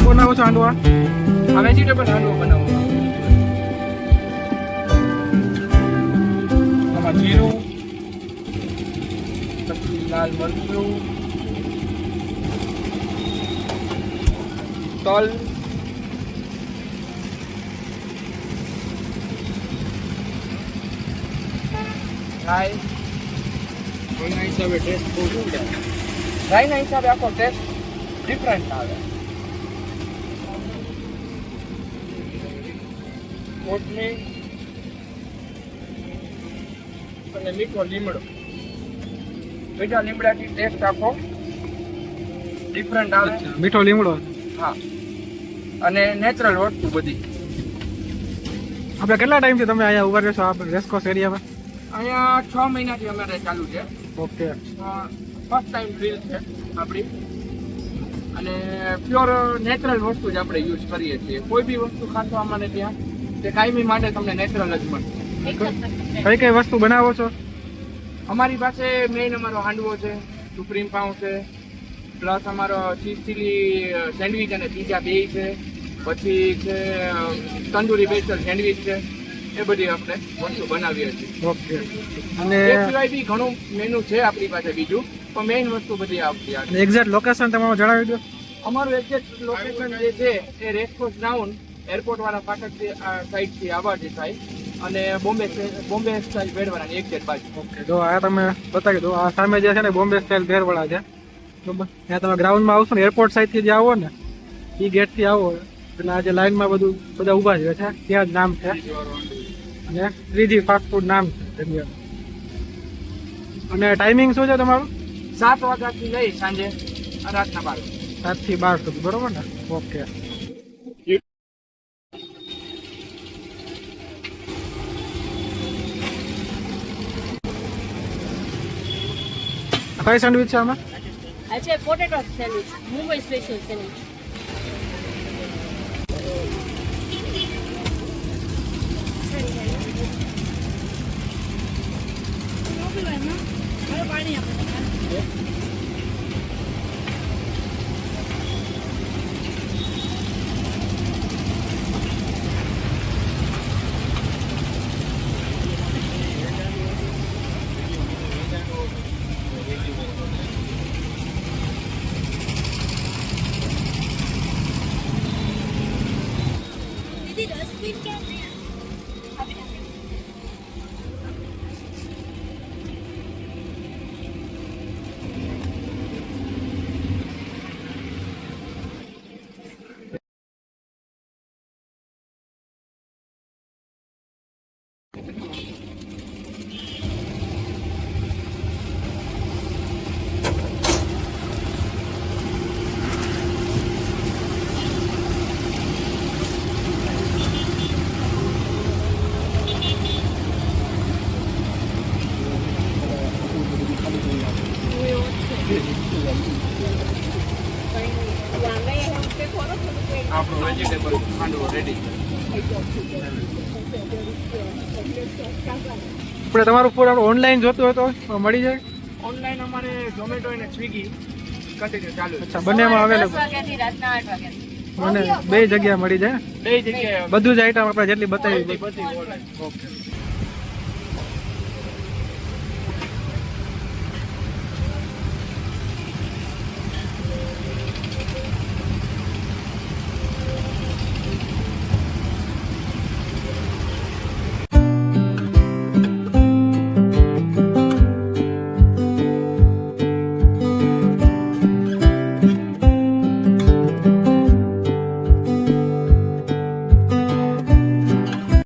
બનાવો છો હાંડવા? આ વેજીટેબલ હાંડવો બનાવો. આમાં જીરું, પછી લાલ મરચું, તલ, રાઈ. એના હિસાબે ટેસ્ટ બહુ શું છે? રાઈના હિસાબે આખો ટેસ્ટ ડિફરન્ટ આવે. કોથમીર અને મીઠો લીમડો. મીઠા લીમડાથી ટેસ્ટ આખો ડિફરન્ટ આવે. મીઠો લીમડો. હા, અને નેચરલ વસ્તુ બધી. આપણે કેટલા ટાઈમથી તમે અહીંયા ઉભા રહેશો આ રેસકોર્સ એરિયામાં? અહીંયા 6 મહિનાથી અમારે ચાલુ છે. ઓકે. ફર્સ્ટ ટાઈમ ડ્રીલ છે આપણી, અને પ્યોર નેચરલ વસ્તુ જ આપણે યુઝ કરીએ છીએ. કોઈ બી વસ્તુ ખાશો અમારે ત્યાં તે કાયમી માટે તમને નેચરલ જ મળશે. કઈ કઈ વસ્તુ બનાવો છો? અમારી પાસે મેઇન અમારો હાંડવો છે, સુપ્રીમ પાઉં છે, પ્લસ અમારો ચીઝ ચીલી સેન્ડવિચ અને પીઝા બેય છે, પછી છે તંદૂરી બેચર સેન્ડવિચ છે. એ બધી આપણે વસ્તુ બનાવીએ છીએ. ઓકે. અને એ સિવાય બી ઘણું મેનુ છે આપણી પાસે બીજું, પણ મેઇન વસ્તુ બધી આવતી આવે. એક્ઝેક્ટ લોકેશન તમારું જણાવી દો. અમારું એક્ઝેક્ટ લોકેશન જે છે એ રેસકોર્સ ડાઉન એરપોર્ટ વાળા ફાટક સાઈડથી આવવાથી થાય, અને બોમ્બે સ્ટાઇલ ભેળવાળાની એક્ઝેક્ટ બાજુ. ઓકે. જો આ તમે બતાવી દો, આ સામે જે છે ને બોમ્બે સ્ટાઇલ ભેળવાળા છે, બરોબર. ત્યાં તમે ગ્રાઉન્ડમાં આવશો ને, એરપોર્ટ સાઈડથી જે આવો ને એ ગેટથી આવો એટલે આ જે લાઈનમાં બધા ઊભા છે ત્યાં જ નામ છે, અને 3G ફાસ્ટ ફૂડ નામ છે જગ્યાનું. અને ટાઈમિંગ શું છે તમારું? 7 વાગ્યાથી લઈ સાંજે રાતના 12. 7 થી 12 સુધી, બરોબર ને? ઓકે. કઈ સેન્ડવિચ છે આમાં? अच्छा potato sandwich Mumbai special sandwich पानी આપણો વેજીટેબલ હાંડવો રેડી. આપણે તમારું ફૂડ આપણે ઓનલાઈન જોતું હોય તો મળી જાય? ઓનલાઈન અમારે ઝોમેટો અને સ્વિગી કન્ટિન્યુ ચાલુ છે. અચ્છા, બંનેમાં અવેલેબલ? 10 વાગ્યાથી રાતના 8 વાગ્યા મને બે જગ્યા મળી જાય, બે જગ્યાએ બધું જ આઈટમ આપણે જેટલી બતાવી. બધી ઓકે.